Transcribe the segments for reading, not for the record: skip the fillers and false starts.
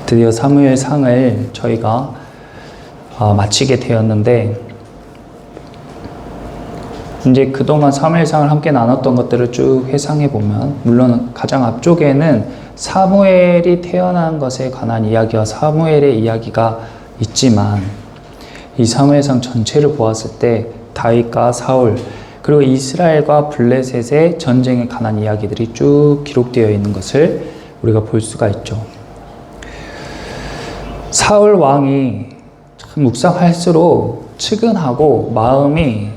드디어 사무엘상을 저희가 마치게 되었는데, 이제 그동안 사무엘상을 함께 나눴던 것들을 쭉 회상해 보면, 물론 가장 앞쪽에는 사무엘이 태어난 것에 관한 이야기와 사무엘의 이야기가 있지만, 이 사무엘상 전체를 보았을 때 다윗과 사울, 그리고 이스라엘과 블레셋의 전쟁에 관한 이야기들이 쭉 기록되어 있는 것을 우리가 볼 수가 있죠. 사울 왕이 참 묵상할수록 측은하고 마음이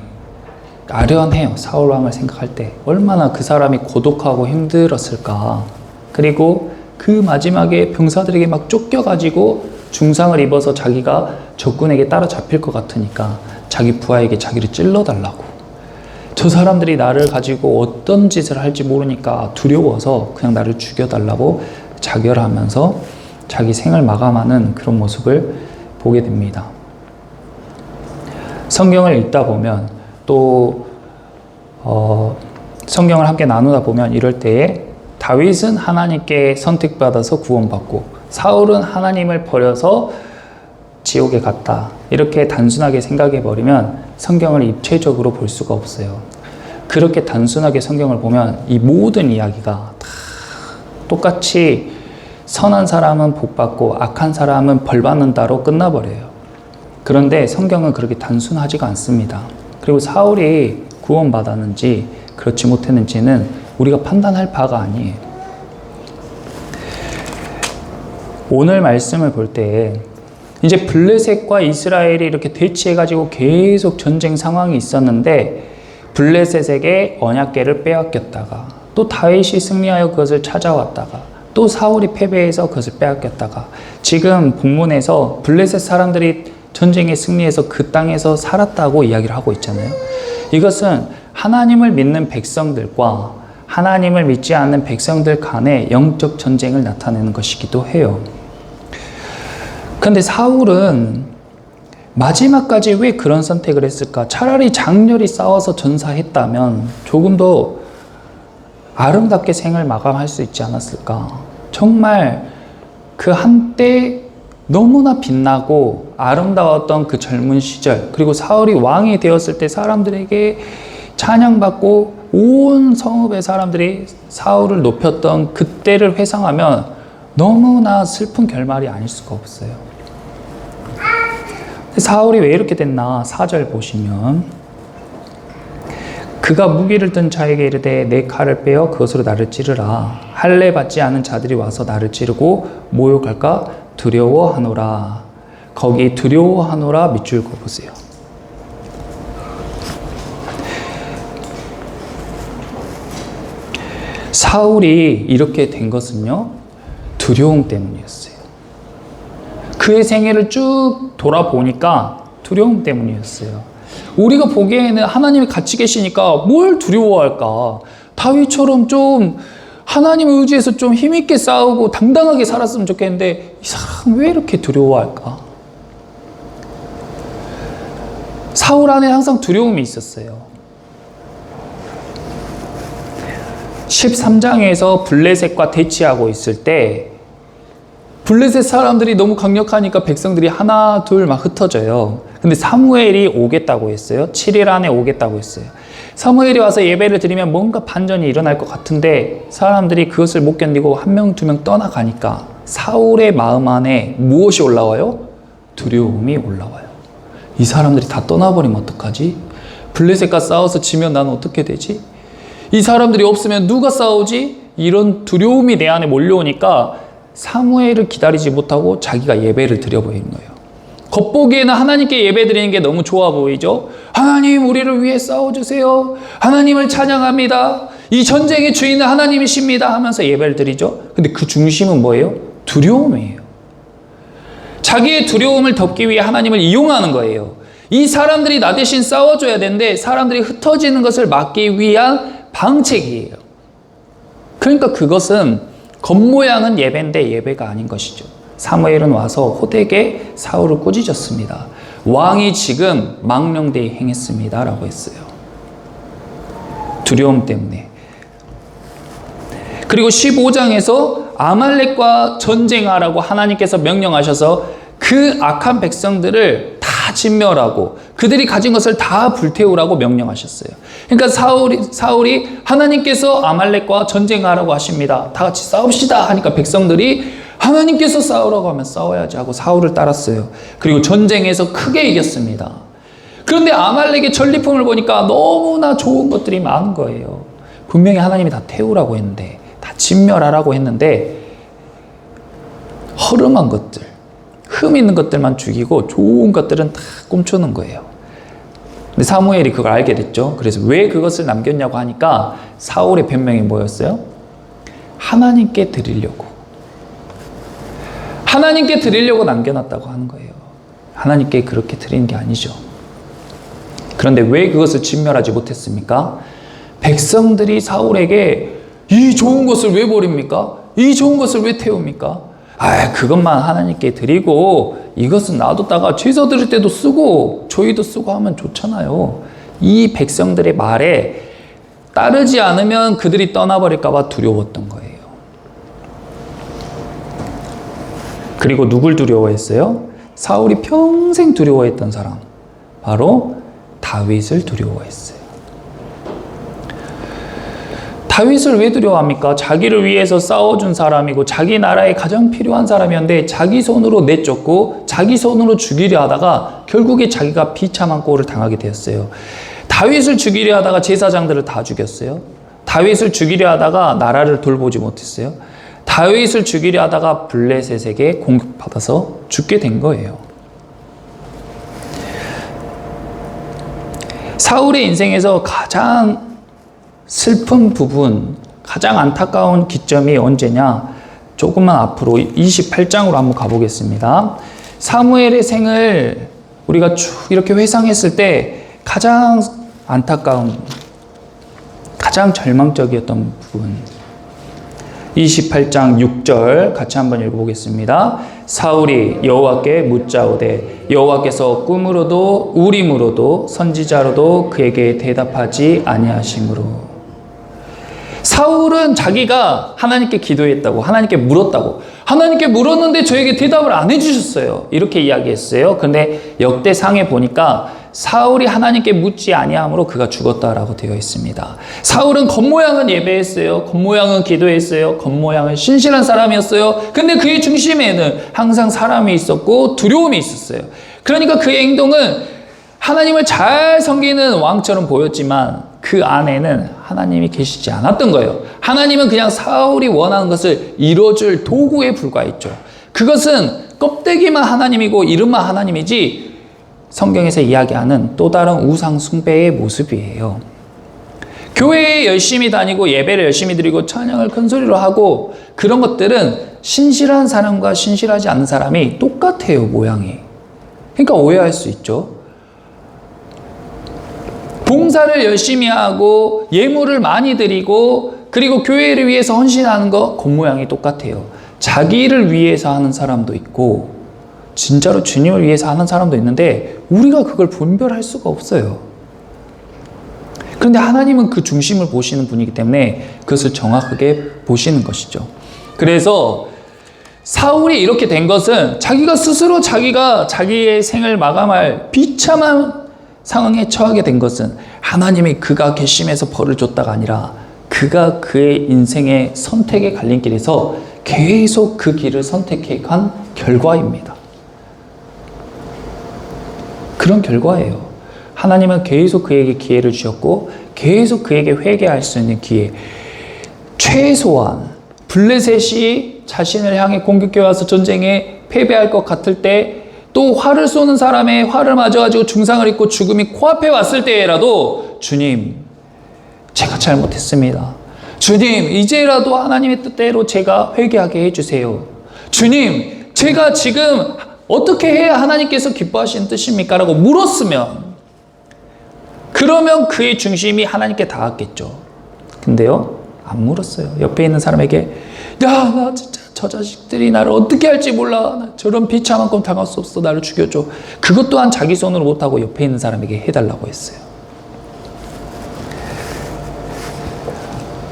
아련해요. 사울 왕을 생각할 때 얼마나 그 사람이 고독하고 힘들었을까. 그리고 그 마지막에 병사들에게 막 쫓겨가지고 중상을 입어서 자기가 적군에게 따라잡힐 것 같으니까 자기 부하에게 자기를 찔러달라고. 저 사람들이 나를 가지고 어떤 짓을 할지 모르니까 두려워서 그냥 나를 죽여달라고 자결하면서 자기 생을 마감하는 그런 모습을 보게 됩니다. 성경을 읽다 보면 또 성경을 함께 나누다 보면 이럴 때에 다윗은 하나님께 선택받아서 구원받고 사울은 하나님을 버려서 지옥에 갔다. 이렇게 단순하게 생각해 버리면 성경을 입체적으로 볼 수가 없어요. 그렇게 단순하게 성경을 보면 이 모든 이야기가 다 똑같이 선한 사람은 복받고 악한 사람은 벌받는다로 끝나버려요. 그런데 성경은 그렇게 단순하지가 않습니다. 그리고 사울이 구원받았는지 그렇지 못했는지는 우리가 판단할 바가 아니에요. 오늘 말씀을 볼 때 이제 블레셋과 이스라엘이 이렇게 대치해가지고 계속 전쟁 상황이 있었는데, 블레셋에게 언약궤를 빼앗겼다가 또 다윗이 승리하여 그것을 찾아왔다가 또 사울이 패배해서 그것을 빼앗겼다가, 지금 본문에서 블레셋 사람들이 전쟁에 승리해서 그 땅에서 살았다고 이야기를 하고 있잖아요. 이것은 하나님을 믿는 백성들과 하나님을 믿지 않는 백성들 간의 영적 전쟁을 나타내는 것이기도 해요. 그런데 사울은 마지막까지 왜 그런 선택을 했을까? 차라리 장렬히 싸워서 전사했다면 조금 더 아름답게 생을 마감할 수 있지 않았을까? 정말 그 한때 너무나 빛나고 아름다웠던 그 젊은 시절, 그리고 사울이 왕이 되었을 때 사람들에게 찬양받고 온 성읍의 사람들이 사울을 높였던 그때를 회상하면 너무나 슬픈 결말이 아닐 수가 없어요. 사울이 왜 이렇게 됐나? 4절 보시면, 그가 무기를 든 자에게 이르되 내 칼을 빼어 그것으로 나를 찌르라. 할례 받지 않은 자들이 와서 나를 찌르고 모욕할까 두려워하노라. 거기 두려워하노라 밑줄 그어보세요. 사울이 이렇게 된 것은요, 두려움 때문이었어요. 그의 생애를 쭉 돌아보니까 두려움 때문이었어요. 우리가 보기에는 하나님이 같이 계시니까 뭘 두려워할까? 다윗처럼 좀 하나님을 의지해서 좀 힘있게 싸우고 당당하게 살았으면 좋겠는데 이 사람 왜 이렇게 두려워할까? 사울 안에 항상 두려움이 있었어요. 13장에서 블레셋과 대치하고 있을 때 블레셋 사람들이 너무 강력하니까 백성들이 하나 둘 막 흩어져요. 근데 사무엘이 오겠다고 했어요. 7일 안에 오겠다고 했어요. 사무엘이 와서 예배를 드리면 뭔가 반전이 일어날 것 같은데 사람들이 그것을 못 견디고 한 명 두 명 떠나가니까 사울의 마음 안에 무엇이 올라와요? 두려움이 올라와요. 이 사람들이 다 떠나버리면 어떡하지? 블레셋과 싸워서 지면 나는 어떻게 되지? 이 사람들이 없으면 누가 싸우지? 이런 두려움이 내 안에 몰려오니까 사무엘을 기다리지 못하고 자기가 예배를 드려버리는 거예요. 겉보기에는 하나님께 예배드리는 게 너무 좋아 보이죠? 하나님 우리를 위해 싸워주세요. 하나님을 찬양합니다. 이 전쟁의 주인은 하나님이십니다 하면서 예배를 드리죠. 근데 그 중심은 뭐예요? 두려움이에요. 자기의 두려움을 덮기 위해 하나님을 이용하는 거예요. 이 사람들이 나 대신 싸워줘야 되는데 사람들이 흩어지는 것을 막기 위한 방책이에요. 그러니까 그것은 겉모양은 예배인데 예배가 아닌 것이죠. 사무엘은 와서 호되게 사울을 꾸짖었습니다. 왕이 지금 망령되이 행했습니다 라고 했어요. 두려움 때문에. 그리고 15장에서 아말렉과 전쟁하라고 하나님께서 명령하셔서 그 악한 백성들을 다 진멸하고 그들이 가진 것을 다 불태우라고 명령하셨어요. 그러니까 사울이 하나님께서 아말렉과 전쟁하라고 하십니다. 다 같이 싸웁시다 하니까 백성들이 하나님께서 싸우라고 하면 싸워야지 하고 사울을 따랐어요. 그리고 전쟁에서 크게 이겼습니다. 그런데 아말렉의 전리품을 보니까 너무나 좋은 것들이 많은 거예요. 분명히 하나님이 다 태우라고 했는데, 다 진멸하라고 했는데 허름한 것들, 흠 있는 것들만 죽이고 좋은 것들은 다 꼼쳐놓은 거예요. 근데 사무엘이 그걸 알게 됐죠. 그래서 왜 그것을 남겼냐고 하니까 사울의 변명이 뭐였어요? 하나님께 드리려고. 하나님께 드리려고 남겨놨다고 하는 거예요. 하나님께 그렇게 드리는 게 아니죠. 그런데 왜 그것을 진멸하지 못했습니까? 백성들이 사울에게 이 좋은 것을 왜 버립니까? 이 좋은 것을 왜 태웁니까? 그것만 하나님께 드리고 이것은 놔뒀다가 제사 드릴 때도 쓰고 저희도 쓰고 하면 좋잖아요. 이 백성들의 말에 따르지 않으면 그들이 떠나버릴까 봐 두려웠던 거예요. 그리고 누굴 두려워했어요? 사울이 평생 두려워했던 사람, 바로 다윗을 두려워했어요. 다윗을 왜 두려워합니까? 자기를 위해서 싸워준 사람이고 자기 나라에 가장 필요한 사람이었는데 자기 손으로 내쫓고 자기 손으로 죽이려 하다가 결국에 자기가 비참한 꼴을 당하게 되었어요. 다윗을 죽이려 하다가 제사장들을 다 죽였어요. 다윗을 죽이려 하다가 나라를 돌보지 못했어요. 다윗을 죽이려 하다가 블레셋에게 공격받아서 죽게 된 거예요. 사울의 인생에서 가장 슬픈 부분, 가장 안타까운 기점이 언제냐? 조금만 앞으로 28장으로 한번 가보겠습니다. 사무엘의 생을 우리가 쭉 이렇게 회상했을 때 가장 안타까운, 가장 절망적이었던 부분, 28장 6절 같이 한번 읽어보겠습니다. 사울이 여호와께 묻자오되 여호와께서 꿈으로도 우림으로도 선지자로도 그에게 대답하지 아니하시므로. 사울은 자기가 하나님께 기도했다고, 하나님께 물었다고, 하나님께 물었는데 저에게 대답을 안 해주셨어요. 이렇게 이야기했어요. 그런데 역대상에 보니까 사울이 하나님께 묻지 아니함으로 그가 죽었다라고 되어 있습니다. 사울은 겉모양은 예배했어요. 겉모양은 기도했어요. 겉모양은 신실한 사람이었어요. 근데 그의 중심에는 항상 사람이 있었고 두려움이 있었어요. 그러니까 그의 행동은 하나님을 잘 섬기는 왕처럼 보였지만 그 안에는 하나님이 계시지 않았던 거예요. 하나님은 그냥 사울이 원하는 것을 이뤄줄 도구에 불과했죠. 그것은 껍데기만 하나님이고 이름만 하나님이지 성경에서 이야기하는 또 다른 우상 숭배의 모습이에요. 교회에 열심히 다니고 예배를 열심히 드리고 찬양을 큰 소리로 하고 그런 것들은 신실한 사람과 신실하지 않은 사람이 똑같아요, 모양이. 그러니까 오해할 수 있죠. 봉사를 열심히 하고 예물을 많이 드리고 그리고 교회를 위해서 헌신하는 거 겉모양이 똑같아요. 자기를 위해서 하는 사람도 있고 진짜로 주님을 위해서 하는 사람도 있는데 우리가 그걸 분별할 수가 없어요. 그런데 하나님은 그 중심을 보시는 분이기 때문에 그것을 정확하게 보시는 것이죠. 그래서 사울이 이렇게 된 것은 자기가 스스로 자기의 생을 마감할 비참한 상황에 처하게 된 것은 하나님이 그가 괘씸해서 벌을 줬다가 아니라 그가 그의 인생의 선택의 갈림길에서 계속 그 길을 선택해 간 결과입니다. 그런 결과예요. 하나님은 계속 그에게 기회를 주셨고 계속 그에게 회개할 수 있는 기회. 최소한 블레셋이 자신을 향해 공격해 와서 전쟁에 패배할 것 같을 때 또 활을 쏘는 사람의 활을 맞아가지고 중상을 입고 죽음이 코앞에 왔을 때라도 주님, 제가 잘못했습니다. 주님, 이제라도 하나님의 뜻대로 제가 회개하게 해주세요. 주님, 제가 지금 어떻게 해야 하나님께서 기뻐하시는 뜻입니까? 라고 물었으면 그러면 그의 중심이 하나님께 닿았겠죠. 근데요, 안 물었어요. 옆에 있는 사람에게 나 진짜 저 자식들이 나를 어떻게 할지 몰라. 나 저런 비참한 건 당할 수 없어. 나를 죽여줘. 그것 또한 자기 손으로 못하고 옆에 있는 사람에게 해달라고 했어요.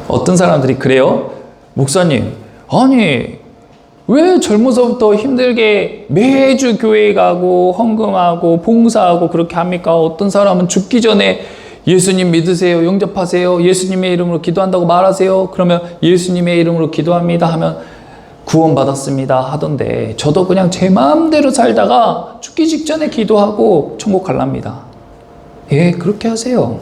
어떤 사람들이 그래요. 목사님, 아니 왜 젊어서부터 힘들게 매주 교회 가고 헌금하고 봉사하고 그렇게 합니까? 어떤 사람은 죽기 전에 예수님 믿으세요, 영접하세요, 예수님의 이름으로 기도한다고 말하세요. 그러면 예수님의 이름으로 기도합니다 하면 구원받았습니다 하던데, 저도 그냥 제 마음대로 살다가 죽기 직전에 기도하고 천국 갈랍니다. 예, 그렇게 하세요.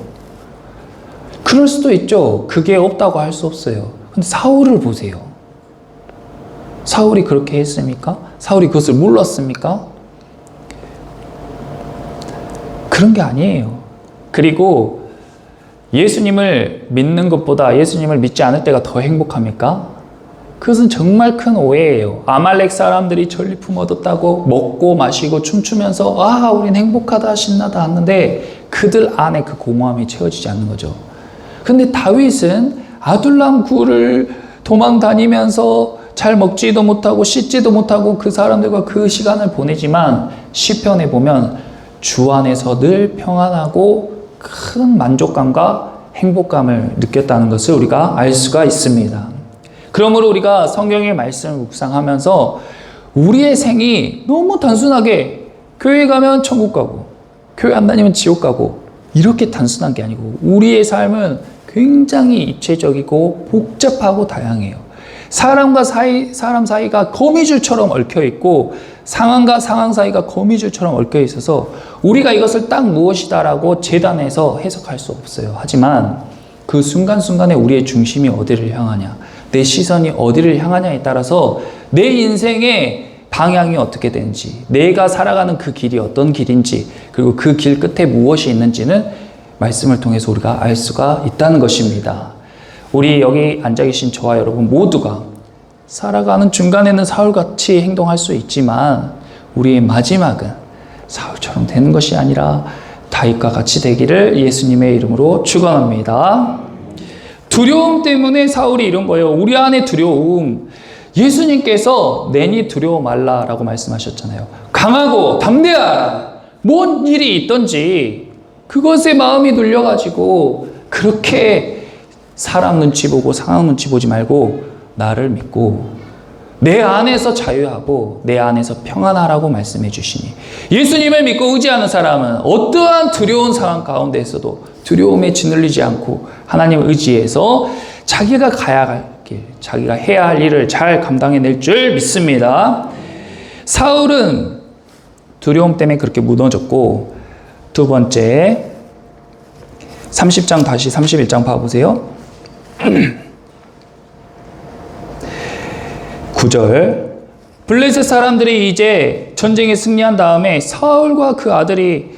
그럴 수도 있죠. 그게 없다고 할 수 없어요. 근데 사울을 보세요. 사울이 그렇게 했습니까? 사울이 그것을 몰랐습니까? 그런 게 아니에요. 그리고 예수님을 믿는 것보다 예수님을 믿지 않을 때가 더 행복합니까? 그것은 정말 큰 오해예요. 아말렉 사람들이 전리품 얻었다고 먹고 마시고 춤추면서 아, 우린 행복하다, 신나다 하는데 그들 안에 그 공허함이 채워지지 않는 거죠. 근데 다윗은 아둘람 굴을 도망 다니면서 잘 먹지도 못하고 씻지도 못하고 그 사람들과 그 시간을 보내지만 시편에 보면 주 안에서 늘 평안하고 큰 만족감과 행복감을 느꼈다는 것을 우리가 알 수가 있습니다. 그러므로 우리가 성경의 말씀을 묵상하면서 우리의 생이 너무 단순하게 교회 가면 천국 가고 교회 안 다니면 지옥 가고 이렇게 단순한 게 아니고 우리의 삶은 굉장히 입체적이고 복잡하고 다양해요. 사람 사이가 거미줄처럼 얽혀 있고 상황과 상황 사이가 거미줄처럼 얽혀 있어서 우리가 이것을 딱 무엇이다라고 재단해서 해석할 수 없어요. 하지만 그 순간순간에 우리의 중심이 어디를 향하냐, 내 시선이 어디를 향하냐에 따라서 내 인생의 방향이 어떻게 되는지, 내가 살아가는 그 길이 어떤 길인지, 그리고 그 길 끝에 무엇이 있는지는 말씀을 통해서 우리가 알 수가 있다는 것입니다. 우리 여기 앉아 계신 저와 여러분 모두가 살아가는 중간에는 사울같이 행동할 수 있지만 우리의 마지막은 사울처럼 되는 것이 아니라 다윗과 같이 되기를 예수님의 이름으로 축원합니다. 두려움 때문에 사울이 이런 거예요. 우리 안에 두려움. 예수님께서 내니 두려워 말라라고 말씀하셨잖아요. 강하고 담대하라. 뭔 일이 있든지 그것에 마음이 눌려가지고 그렇게 사람 눈치 보고 상황 눈치 보지 말고 나를 믿고 내 안에서 자유하고 내 안에서 평안하라고 말씀해 주시니, 예수님을 믿고 의지하는 사람은 어떠한 두려운 상황 가운데에서도 두려움에 짓눌리지 않고 하나님을 의지해서 자기가 가야 할 길, 자기가 해야 할 일을 잘 감당해낼 줄 믿습니다. 사울은 두려움 때문에 그렇게 무너졌고, 두 번째 30장 다시 31장 봐보세요. 9절, 블레셋 사람들이 이제 전쟁에 승리한 다음에 사울과 그 아들이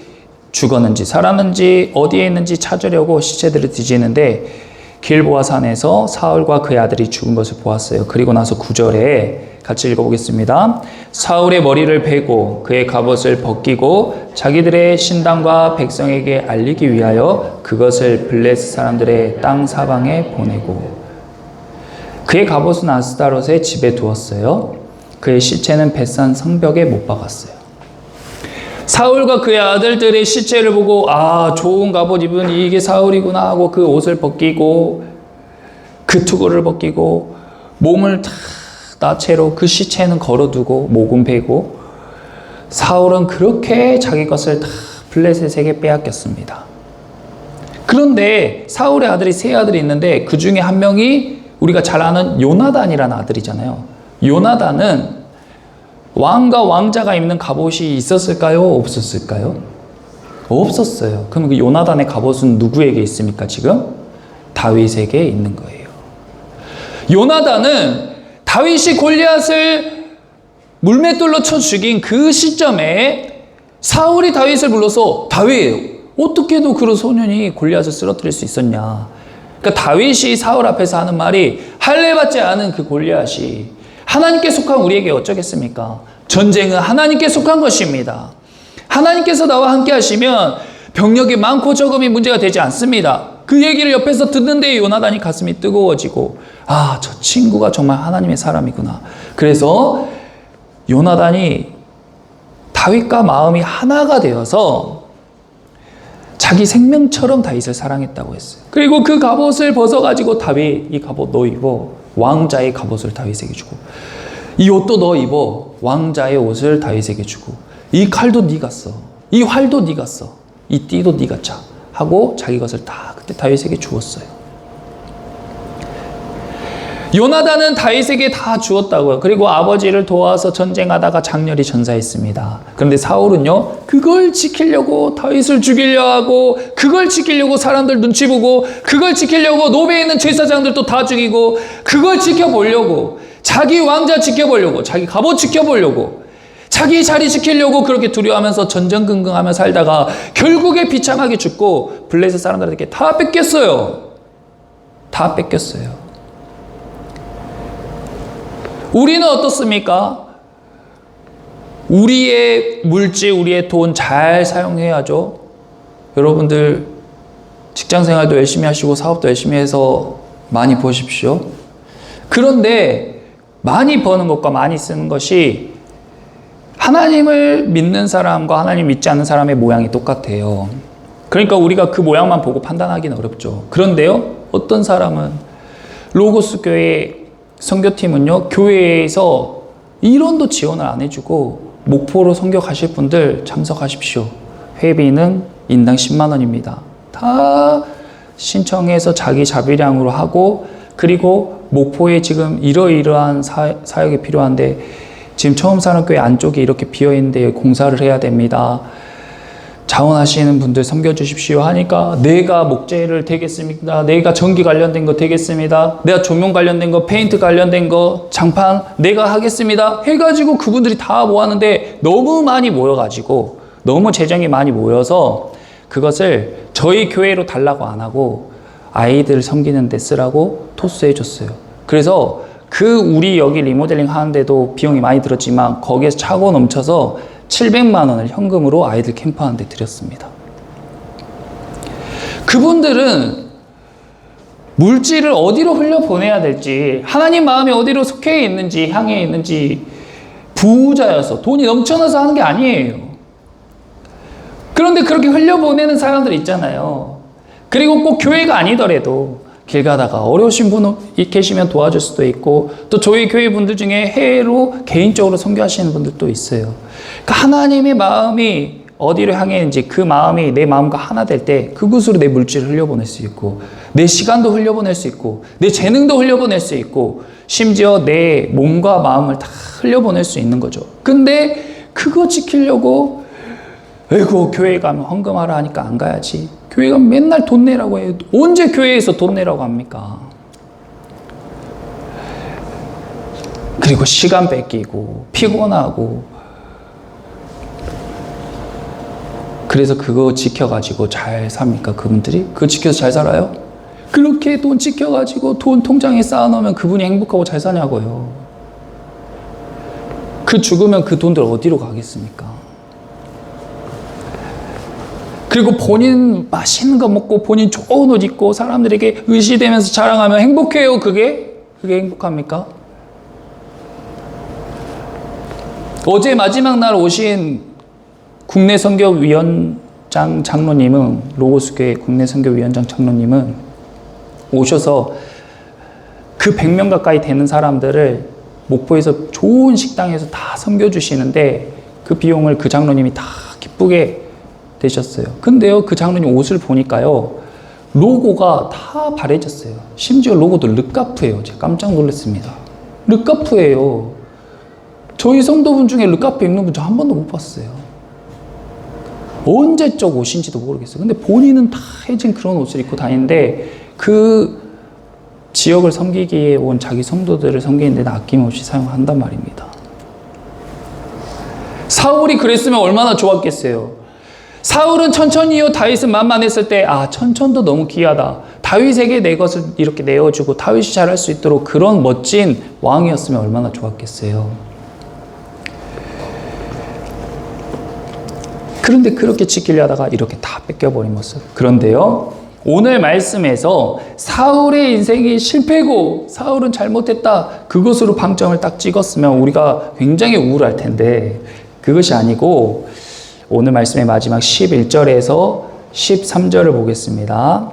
죽었는지 살았는지 어디에 있는지 찾으려고 시체들을 뒤지는데 길보아 산에서 사울과 그의 아들이 죽은 것을 보았어요. 그리고 나서 9절에 같이 읽어보겠습니다. 사울의 머리를 베고 그의 갑옷을 벗기고 자기들의 신당과 백성에게 알리기 위하여 그것을 블레셋 사람들의 땅 사방에 보내고 그의 갑옷은 아스다롯의 집에 두었어요. 그의 시체는 벳산 성벽에 못 박았어요. 사울과 그의 아들들의 시체를 보고 아, 좋은 갑옷 입은 이게 사울이구나 하고 그 옷을 벗기고 그 투구를 벗기고 몸을 다 나체로 그 시체는 걸어두고 목은 베고 사울은 그렇게 자기 것을 다 블레셋에게 빼앗겼습니다. 그런데 사울의 아들이 세 아들이 있는데 그 중에 한 명이 우리가 잘 아는 요나단이라는 아들이잖아요. 요나단은 왕과 왕자가 입는 갑옷이 있었을까요? 없었을까요? 없었어요. 그럼 그 요나단의 갑옷은 누구에게 있습니까? 지금? 다윗에게 있는 거예요. 요나단은 다윗이 골리앗을 물맷돌로 쳐 죽인 그 시점에 사울이 다윗을 불러서 다윗, 어떻게도 그런 소년이 골리앗을 쓰러뜨릴 수 있었냐. 그러니까 다윗이 사울 앞에서 하는 말이 할례받지 않은 그 골리앗이 하나님께 속한 우리에게 어쩌겠습니까? 전쟁은 하나님께 속한 것입니다. 하나님께서 나와 함께 하시면 병력이 많고 적음이 문제가 되지 않습니다. 그 얘기를 옆에서 듣는데 요나단이 가슴이 뜨거워지고 아, 저 친구가 정말 하나님의 사람이구나. 그래서 요나단이 다윗과 마음이 하나가 되어서 자기 생명처럼 다윗을 사랑했다고 했어요. 그리고 그 갑옷을 벗어가지고 다윗, 이 갑옷 너 입어. 왕자의 갑옷을 다윗에게 주고, 이 옷도 너 입어. 왕자의 옷을 다윗에게 주고, 이 칼도 네가 써. 이 활도 네가 써. 이 띠도 네가 차. 하고 자기 것을 다 그때 다윗에게 주었어요. 요나단은 다윗에게 다 주었다고요. 그리고 아버지를 도와서 전쟁하다가 장렬히 전사했습니다. 그런데 사울은요, 그걸 지키려고 다윗을 죽이려 하고, 그걸 지키려고 사람들 눈치 보고, 그걸 지키려고 노베에 있는 제사장들도 다 죽이고, 그걸 지켜보려고, 자기 왕자 지켜보려고, 자기 갑옷 지켜보려고, 자기 자리 지키려고 그렇게 두려워하면서 전전긍긍하며 살다가 결국에 비참하게 죽고 블레셋 사람들에게 다 뺏겼어요. 다 뺏겼어요. 우리는 어떻습니까? 우리의 물질, 우리의 돈 잘 사용해야죠. 여러분들 직장생활도 열심히 하시고 사업도 열심히 해서 많이 버십시오. 그런데 많이 버는 것과 많이 쓰는 것이 하나님을 믿는 사람과 하나님 믿지 않는 사람의 모양이 똑같아요. 그러니까 우리가 그 모양만 보고 판단하기는 어렵죠. 그런데요, 어떤 사람은 로고스 교회 선교팀은요, 교회에서 인원도 지원을 안 해주고 목포로 선교 가실 분들 참석하십시오. 회비는 인당 10만 원입니다. 다 신청해서 자기 자비량으로 하고, 그리고 목포에 지금 이러이러한 사역이 필요한데 지금 처음 사는 교회 안쪽에 이렇게 비어있는데 공사를 해야 됩니다. 자원하시는 분들 섬겨주십시오 하니까, 내가 목재를 되겠습니다. 내가 전기 관련된 거 되겠습니다. 내가 조명 관련된 거, 페인트 관련된 거, 장판 내가 하겠습니다 해가지고 그분들이 다 모았는데, 너무 많이 모여가지고 너무 재정이 많이 모여서 그것을 저희 교회로 달라고 안 하고 아이들 섬기는 데 쓰라고 토스해 줬어요. 그래서 우리 여기 리모델링 하는데도 비용이 많이 들었지만 거기에서 차고 넘쳐서 700만 원을 현금으로 아이들 캠프하는 데 드렸습니다. 그분들은 물질을 어디로 흘려보내야 될지, 하나님 마음이 어디로 속해 있는지, 향해 있는지, 부자여서 돈이 넘쳐나서 하는 게 아니에요. 그런데 그렇게 흘려보내는 사람들 있잖아요. 그리고 꼭 교회가 아니더라도 길 가다가 어려우신 분 계시면 도와줄 수도 있고, 또 저희 교회 분들 중에 해외로 개인적으로 선교하시는 분들도 있어요. 그러니까 하나님의 마음이 어디로 향해 있는지, 그 마음이 내 마음과 하나 될 때 그곳으로 내 물질을 흘려보낼 수 있고, 내 시간도 흘려보낼 수 있고, 내 재능도 흘려보낼 수 있고, 심지어 내 몸과 마음을 다 흘려보낼 수 있는 거죠. 근데 그거 지키려고 아이고 교회 가면 헌금하라 하니까 안 가야지, 교회 가면 맨날 돈 내라고 해요. 언제 교회에서 돈 내라고 합니까? 그리고 시간 뺏기고 피곤하고, 그래서 그거 지켜가지고 잘 삽니까? 그분들이? 그거 지켜서 잘 살아요? 그렇게 돈 지켜가지고 돈 통장에 쌓아놓으면 그분이 행복하고 잘 사냐고요. 그 죽으면 그 돈들 어디로 가겠습니까? 그리고 본인 맛있는 거 먹고 본인 좋은 옷 입고 사람들에게 의시되면서 자랑하면 행복해요. 그게 행복합니까? 어제 마지막 날 오신 국내 선교위원장 장로님은, 로고스교회 국내 선교위원장 장로님은 오셔서 그 100명 가까이 되는 사람들을 목포에서 좋은 식당에서 다 섬겨주시는데 그 비용을 그 장로님이 다 기쁘게 되셨어요. 근데요, 그 장로님 옷을 보니까요, 로고가 다 바래졌어요. 심지어 로고도 르카프예요. 제가 깜짝 놀랐습니다. 르카프예요. 저희 성도분 중에 르카프 입는 분 저 한 번도 못 봤어요. 언제적 옷인지도 모르겠어요. 근데 본인은 다 해진 그런 옷을 입고 다니는데 그 지역을 섬기기에 온 자기 성도들을 섬기는 데 아낌없이 사용한단 말입니다. 사울이 그랬으면 얼마나 좋았겠어요. 사울은 천천히요, 다윗은 만만했을 때 천천도 너무 귀하다, 다윗에게 내 것을 이렇게 내어주고 다윗이 잘할 수 있도록 그런 멋진 왕이었으면 얼마나 좋았겠어요. 그런데 그렇게 지키려 하다가 이렇게 다 뺏겨버린 모습. 그런데요, 오늘 말씀에서 사울의 인생이 실패고 사울은 잘못했다, 그것으로 방점을 딱 찍었으면 우리가 굉장히 우울할 텐데 그것이 아니고, 오늘 말씀의 마지막 11절에서 13절을 보겠습니다.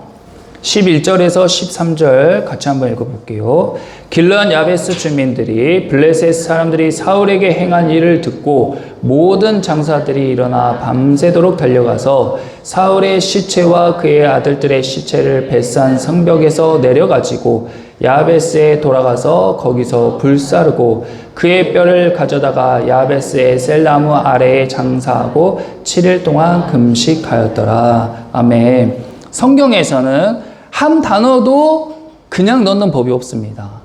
11절에서 13절 같이 한번 읽어볼게요. 길르앗 야베스 주민들이 블레셋 사람들이 사울에게 행한 일을 듣고 모든 장사들이 일어나 밤새도록 달려가서 사울의 시체와 그의 아들들의 시체를 벳산 성벽에서 내려가지고 야베스에 돌아가서 거기서 불사르고 그의 뼈를 가져다가 야베스의 셀나무 아래에 장사하고 7일 동안 금식하였더라. 아멘. 성경에서는 한 단어도 그냥 넣는 법이 없습니다.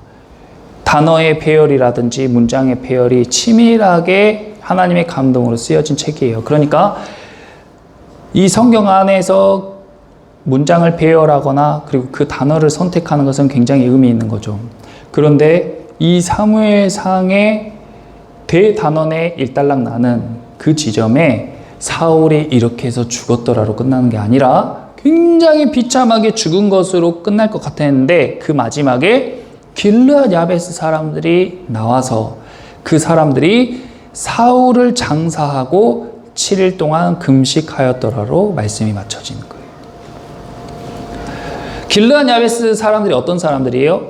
단어의 배열이라든지 문장의 배열이 치밀하게 하나님의 감동으로 쓰여진 책이에요. 그러니까 이 성경 안에서 문장을 배열하거나 그리고 그 단어를 선택하는 것은 굉장히 의미 있는 거죠. 그런데 이 사무엘상의 대단원의 일단락 나는 그 지점에 사울이 이렇게 해서 죽었더라로 끝나는 게 아니라 굉장히 비참하게 죽은 것으로 끝날 것 같았는데 그 마지막에 길르앗 야베스 사람들이 나와서 그 사람들이 사울을 장사하고 7일 동안 금식하였더라로 말씀이 맞춰지는 거예요. 길르앗 야베스 사람들이 어떤 사람들이에요?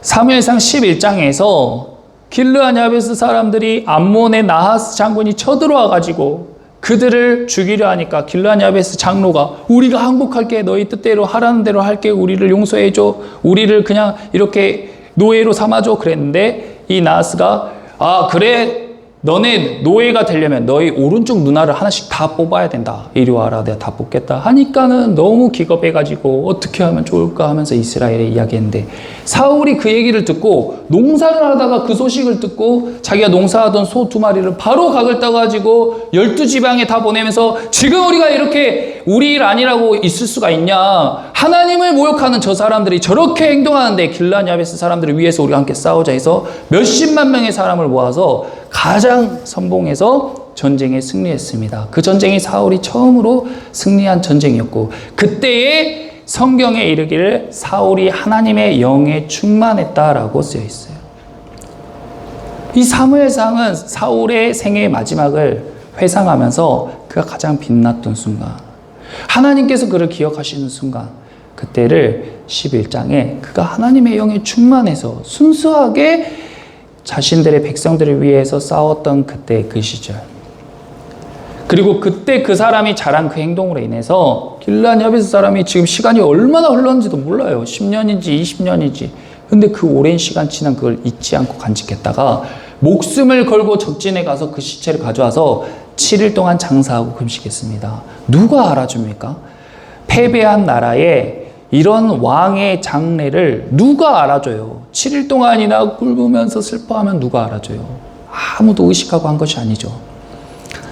사무엘상 11장에서 길르앗 야베스 사람들이 암몬의 나하스 장군이 쳐들어와 가지고 그들을 죽이려 하니까 길르앗 야베스 장로가 우리가 항복할게, 너희 뜻대로 하라는 대로 할게, 우리를 용서해줘, 우리를 그냥 이렇게 노예로 삼아줘 그랬는데 이 나하스가 아 그래 너네 노예가 되려면 너희 오른쪽 눈알을 하나씩 다 뽑아야 된다. 이리 와라 내가 다 뽑겠다 하니까는 너무 기겁해가지고 어떻게 하면 좋을까 하면서 이스라엘에 이야기했는데 사울이 그 얘기를 듣고 농사를 하다가 그 소식을 듣고 자기가 농사하던 소 2마리를 바로 각을 따가지고 12지방에 다 보내면서 지금 우리가 이렇게 우리 일 아니라고 있을 수가 있냐, 하나님을 모욕하는 저 사람들이 저렇게 행동하는데 길르앗 야베스 사람들을 위해서 우리가 함께 싸우자 해서 몇십만 명의 사람을 모아서 가장 선봉해서 전쟁에 승리했습니다. 그 전쟁이 사울이 처음으로 승리한 전쟁이었고 그때에 성경에 이르기를 사울이 하나님의 영에 충만했다라고 쓰여 있어요. 이 사무엘상은 사울의 생애의 마지막을 회상하면서 그가 가장 빛났던 순간, 하나님께서 그를 기억하시는 순간, 그때를 11장에 그가 하나님의 영에 충만해서 순수하게 자신들의 백성들을 위해서 싸웠던 그때 그 시절, 그리고 그때 그 사람이 잘한 그 행동으로 인해서 길르앗 야베스 사람이 지금 시간이 얼마나 흘렀는지도 몰라요. 10년인지 20년인지. 근데 그 오랜 시간 지난 그걸 잊지 않고 간직했다가 목숨을 걸고 적진에 가서 그 시체를 가져와서 7일 동안 장사하고 금식했습니다. 누가 알아줍니까? 패배한 나라에 이런 왕의 장례를 누가 알아줘요? 7일 동안이나 굶으면서 슬퍼하면 누가 알아줘요? 아무도 의식하고 한 것이 아니죠.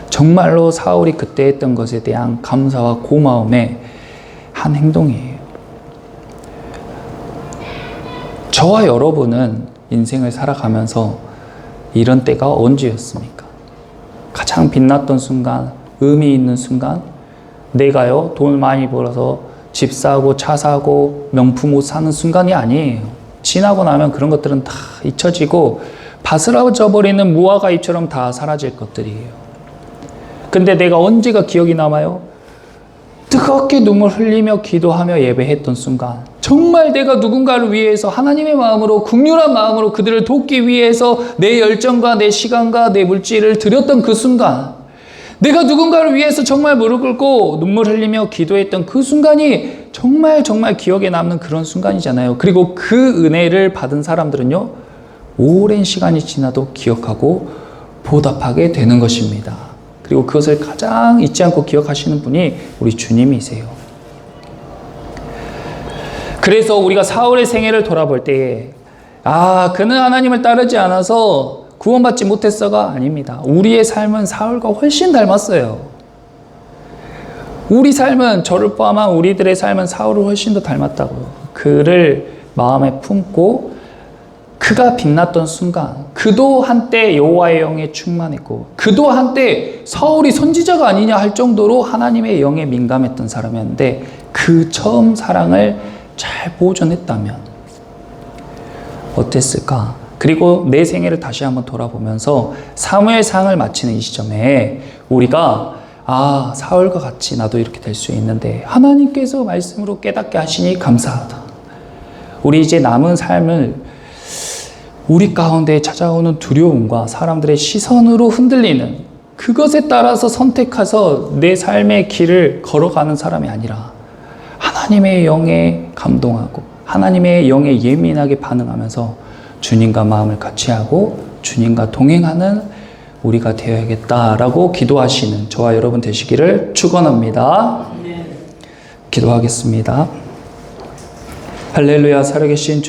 정말로 사울이 그때 했던 것에 대한 감사와 고마움의 한 행동이에요. 저와 여러분은 인생을 살아가면서 이런 때가 언제였습니까? 가장 빛났던 순간, 의미 있는 순간, 내가요 돈을 많이 벌어서 집 사고 차 사고 명품 옷 사는 순간이 아니에요. 지나고 나면 그런 것들은 다 잊혀지고 바스라져 버리는 무화과 잎처럼 다 사라질 것들이에요. 근데 내가 언제가 기억이 남아요? 뜨겁게 눈물 흘리며 기도하며 예배했던 순간, 정말 내가 누군가를 위해서 하나님의 마음으로, 긍휼한 마음으로 그들을 돕기 위해서 내 열정과 내 시간과 내 물질을 드렸던 그 순간, 내가 누군가를 위해서 정말 무릎 꿇고 눈물 흘리며 기도했던 그 순간이 정말 기억에 남는 그런 순간이잖아요. 그리고 그 은혜를 받은 사람들은요, 오랜 시간이 지나도 기억하고 보답하게 되는 것입니다. 그리고 그것을 가장 잊지 않고 기억하시는 분이 우리 주님이세요. 그래서 우리가 사울의 생애를 돌아볼 때에 그는 하나님을 따르지 않아서 구원받지 못했어가 아닙니다. 우리의 삶은 사울과 훨씬 닮았어요. 우리 삶은, 저를 포함한 우리들의 삶은 사울을 훨씬 더 닮았다고요. 그를 마음에 품고 그가 빛났던 순간, 그도 한때 여호와의 영에 충만했고 그도 한때 사울이 선지자가 아니냐 할 정도로 하나님의 영에 민감했던 사람이었는데 그 처음 사랑을 잘 보존했다면 어땠을까? 그리고 내 생애를 다시 한번 돌아보면서 사무엘상을 마치는 이 시점에 우리가 아, 사울과 같이 나도 이렇게 될 수 있는데 하나님께서 말씀으로 깨닫게 하시니 감사하다. 우리 이제 남은 삶을 우리 가운데 찾아오는 두려움과 사람들의 시선으로 흔들리는 그것에 따라서 선택해서 내 삶의 길을 걸어가는 사람이 아니라 하나님의 영에 감동하고 하나님의 영에 예민하게 반응하면서 주님과 마음을 같이 하고 주님과 동행하는 우리가 되어야겠다라고 기도하시는 저와 여러분 되시기를 축원합니다. 기도하겠습니다. 할렐루야. 살아계신